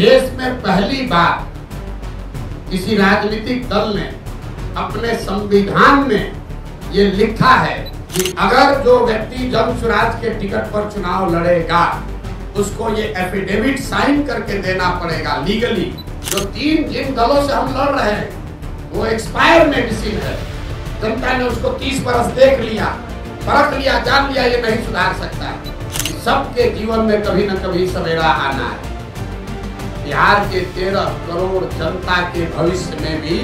देश में पहली बार किसी राजनीतिक दल ने अपने संविधान में ये लिखा है कि अगर जो व्यक्ति जन स्वराज के टिकट पर चुनाव लड़ेगा उसको ये एफिडेविट साइन करके देना पड़ेगा लीगली। जो जिन दलों से हम लड़ रहे हैं वो एक्सपायर मेडिसिन है। जनता ने उसको 30 बरस देख लिया, परख लिया, जान लिया, ये नहीं सुधार सकता। सबके जीवन में कभी न कभी सवेरा आना है। बिहार के 13 करोड़ जनता के भविष्य में भी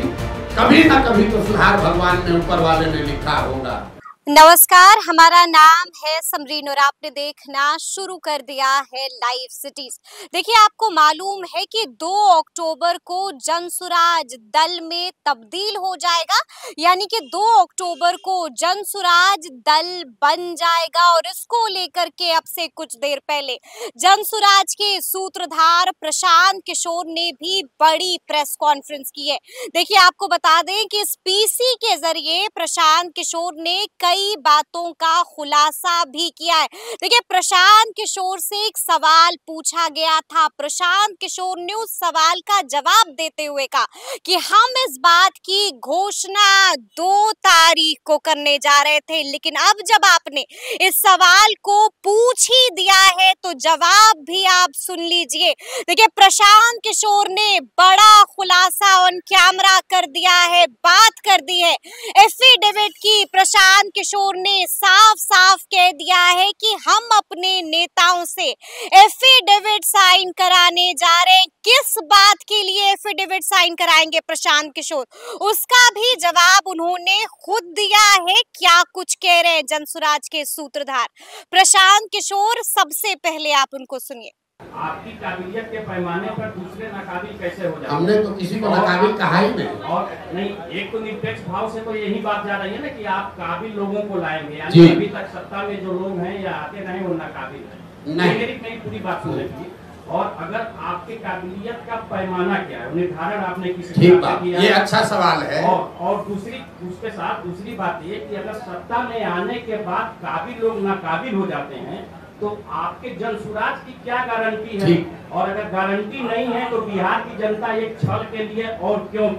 कभी न कभी तो सुधार भगवान ने, ऊपर वाले ने लिखा होगा। नमस्कार, हमारा नाम है समरीन और आपने देखना शुरू कर दिया है लाइव सिटीज। देखिए, आपको मालूम है कि 2 अक्टूबर को जनसुराज दल में तब्दील हो जाएगा, यानी कि 2 अक्टूबर को जनसुराज दल बन जाएगा। और इसको लेकर के अब से कुछ देर पहले जनसुराज के सूत्रधार प्रशांत किशोर ने भी बड़ी प्रेस कॉन्फ्रेंस की है। देखिए, आपको बता दें कि इस पीसी के जरिए प्रशांत किशोर ने कई बातों का खुलासा भी किया है। देखिए, प्रशांत किशोर से एक सवाल पूछा गया था। प्रशांत किशोर ने उस सवाल का जवाब देते हुए कहा कि हम इस बात की घोषणा 2 तारीख को करने जा रहे थे, लेकिन अब जब आपने इस सवाल को पूछ ही दिया है तो जवाब भी आप सुन लीजिए। देखिए, प्रशांत किशोर ने बड़ा खुलासा ऑन कैमरा कर दिया है, बात कर दी है एफिडेविट की। प्रशांत किशोर ने साफ साफ कह दिया है कि हम अपने नेताओं से एफिडेविट साइन कराने जा रहे हैं। किस बात के लिए एफिडेविट साइन कराएंगे प्रशांत किशोर, उसका भी जवाब उन्होंने खुद दिया है। क्या कुछ कह रहे हैं जनसुराज के सूत्रधार प्रशांत किशोर, सबसे पहले आप उनको सुनिए। आपकी काबिलियत के पैमाने पर दूसरे नाकाबिल कैसे हो जाते? हमने तो किसी को नाकाबिल कहा ही नहीं। और नहीं, एक तो निरपेक्ष भाव से तो यही बात जा रही है ना कि आप काबिल लोगों को लाएंगे, यानी अभी तक सत्ता में जो लोग हैं या आते रहे वो नाकाबिल है। मेरी पूरी बात सुन लीजिए। और अगर आपकी काबिलियत का पैमाना क्या है, निर्धारण आपने किसी किया? ये अच्छा सवाल है। और उसके साथ दूसरी बात ये कि अगर सत्ता में आने के बाद काबिल लोग नाकाबिल हो जाते हैं तो आपके जनसुराज की क्या गारंटी है? और अगर गारंटी नहीं है तो बिहार की जनता एक छल के लिए और क्यों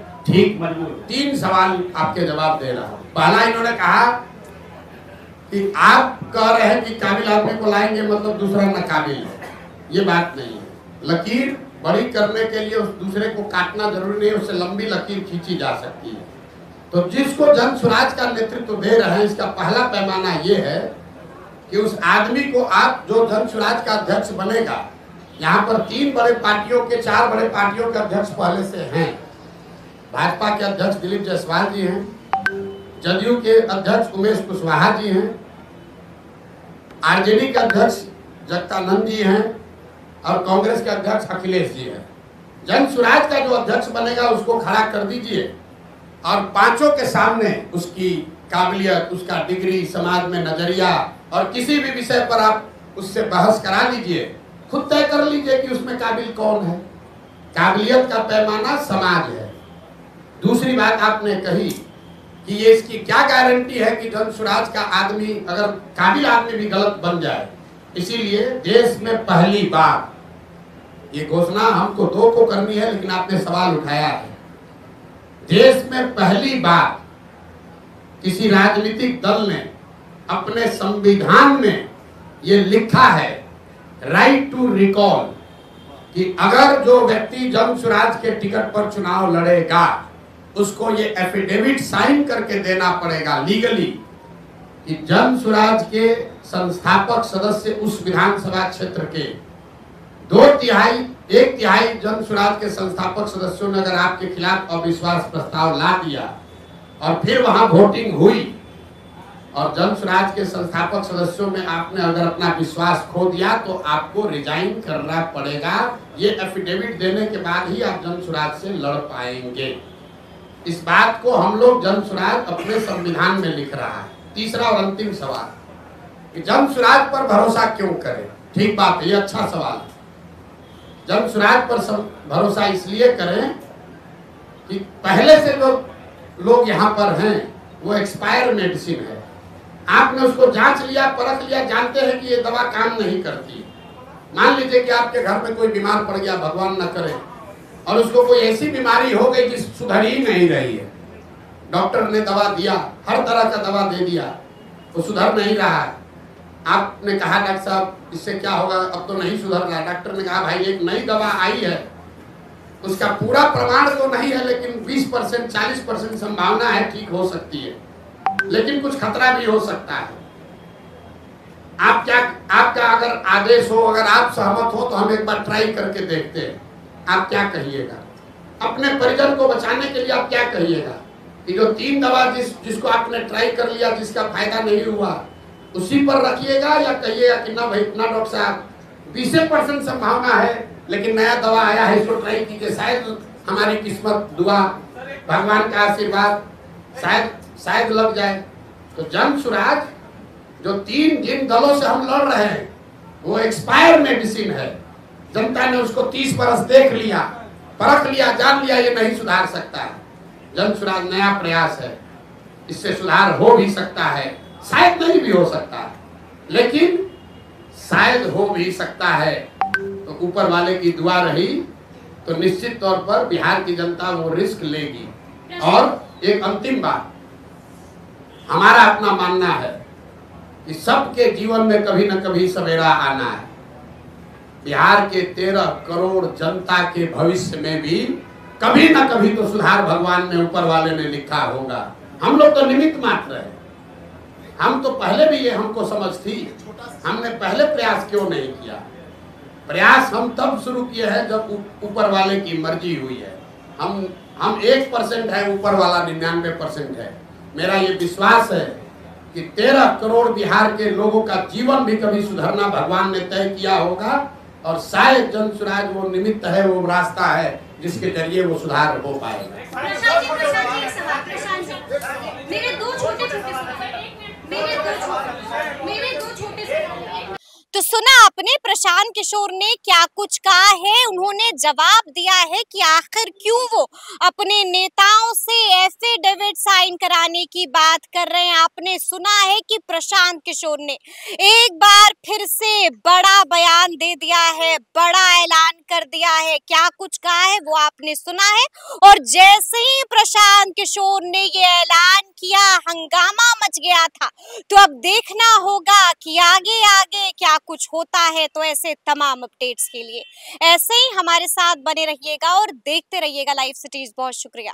मजबूर है? 3 सवाल आपके जवाब दे रहा हूँ। पहला, इन्होंने कहा कि आप कह रहे हैं कि काबिल आदमी को लाएंगे मतलब दूसरा नाकाबिल है। ये बात नहीं है। लकीर बड़ी करने के लिए उस दूसरे को काटना जरूरी नहीं है, उससे लंबी लकीर खींची जा सकती है। तो जिसको जनसुराज का नेतृत्व दे रहे हैं, इसका पहला पैमाना ये है कि उस आदमी को आप जो जनसुराज का अध्यक्ष बनेगा, यहाँ पर 3 बड़े पार्टियों के 4 बड़े पार्टियों के अध्यक्ष पहले से हैं। भाजपा के अध्यक्ष दिलीप जायसवाल जी हैं, जदयू के अध्यक्ष उमेश कुशवाहा जी हैं, आरजेडी के अध्यक्ष जगदानंद जी हैं और कांग्रेस के अध्यक्ष अखिलेश जी हैं। जनसुराज का जो अध्यक्ष बनेगा उसको खड़ा कर दीजिए और 5 के सामने उसकी काबिलियत, उसका डिग्री, समाज में नजरिया और किसी भी विषय पर आप उससे बहस करा लीजिए। खुद तय कर लीजिए कि उसमें काबिल कौन है। काबिलियत का पैमाना समाज है। दूसरी बात आपने कही कि ये इसकी क्या गारंटी है कि जनसुराज का आदमी, अगर काबिल आदमी भी गलत बन जाए। इसीलिए देश में पहली बार, ये घोषणा हमको 2 को करनी है लेकिन आपने सवाल उठाया है, देश में पहली बार किसी राजनीतिक दल ने अपने संविधान में ये लिखा है, राइट टू रिकॉल, कि अगर जो व्यक्ति जनसुराज के टिकट पर चुनाव लड़ेगा उसको ये एफिडेविट साइन करके देना पड़ेगा लीगली कि जनसुराज के संस्थापक सदस्य उस विधानसभा क्षेत्र के 1 तिहाई जनसुराज के संस्थापक सदस्यों ने अगर आपके खिलाफ अविश्वास प्रस्ताव ला दिया और फिर वहां वोटिंग हुई और जनसुराज के संस्थापक सदस्यों में आपने अगर अपना विश्वास खो दिया तो आपको रिजाइन करना पड़ेगा। ये एफिडेविट देने के बाद ही आप जनसुराज से लड़ पाएंगे। इस बात को हम लोग जनसुराज अपने संविधान में लिख रहा है। तीसरा और अंतिम सवाल कि जनसुराज पर भरोसा क्यों करें? ठीक बात है, ये अच्छा सवाल है। जनसुराज पर भरोसा इसलिए करें कि पहले से जो लोग यहाँ पर हैं वो एक्सपायर मेडिसिन है। आपने उसको जांच लिया, परख लिया, जानते हैं कि ये दवा काम नहीं करती। मान लीजिए कि आपके घर में कोई बीमार पड़ गया, भगवान न करे, और उसको कोई ऐसी बीमारी हो गई जिस सुधर ही नहीं रही है, डॉक्टर ने दवा दिया, हर तरह का दवा दे दिया, वो सुधर नहीं रहा है। आपने कहा डॉक्टर साहब इससे क्या होगा, अब तो नहीं सुधर रहा। डॉक्टर ने कहा भाई एक नई दवा आई है, उसका पूरा प्रमाण तो नहीं है, लेकिन 20% 40% संभावना है ठीक हो सकती है, लेकिन कुछ खतरा भी हो सकता है। आपका अगर आदेश हो, अगर आप सहमत हो तो हम एक बार ट्राई करके देखते हैं, आप क्या कहिएगा? अपने परिजन को बचाने के लिए आप क्या कहिएगा कि जो 3 दवा जिसको आपने ट्राई कर लिया, जिसका फायदा नहीं हुआ, उसी पर रखिएगा, या कहिएगा कि ना भाई ना डॉक्टर साहब 20% संभावना है, लेकिन नया दवा आया है, इसको ट्राई कीजिए, शायद हमारी किस्मत, दुआ, भगवान का आशीर्वाद शायद लग जाए। तो जन सुराज जो जिन दलों से हम लड़ रहे हैं, वो एक्सपायर मेडिसिन है। जनता ने उसको 30 बरस देख लिया, परख लिया, जान लिया, ये नहीं सुधार सकता है। जन सुराज नया प्रयास है, इससे सुधार हो भी सकता है, शायद नहीं भी हो सकता है, लेकिन शायद हो भी सकता है। तो ऊपर वाले की दुआ रही तो निश्चित तौर पर बिहार की जनता वो रिस्क लेगी। और एक अंतिम बात, हमारा अपना मानना है कि सबके जीवन में कभी न कभी सवेरा आना है। बिहार के 13 करोड़ जनता के भविष्य में भी कभी न कभी तो सुधार भगवान ने, ऊपर वाले ने लिखा होगा। हम लोग तो निमित्त मात्र है। हम तो पहले भी ये हमको समझ थी, हमने पहले प्रयास क्यों नहीं किया? प्रयास हम तब शुरू किए हैं जब ऊपर वाले की मर्जी हुई है। हम 1% है, ऊपर वाला 99% है। मेरा ये विश्वास है कि 13 करोड़ बिहार के लोगों का जीवन भी कभी सुधरना भगवान ने तय किया होगा, और शायद जन सुराज वो निमित्त है, वो रास्ता है जिसके जरिए वो सुधार हो पाएगा। मेरे दो छोटे तो सुना आपने प्रशांत किशोर ने क्या कुछ कहा है। उन्होंने जवाब दिया है कि आखिर क्यों वो अपने नेताओं से एफिडेविट साइन कराने की बात कर रहे हैं। आपने सुना है कि प्रशांत किशोर ने एक बार फिर से बड़ा बयान दे दिया है, बड़ा ऐलान कर दिया है। क्या कुछ कहा है वो आपने सुना है, और जैसे ही प्रशांत किशोर ने ये ऐलान किया, हंगामा मच गया था। तो अब देखना होगा कि आगे आगे क्या कुछ होता है। तो ऐसे तमाम अपडेट्स के लिए ऐसे ही हमारे साथ बने रहिएगा और देखते रहिएगा लाइव सिटीज। बहुत शुक्रिया।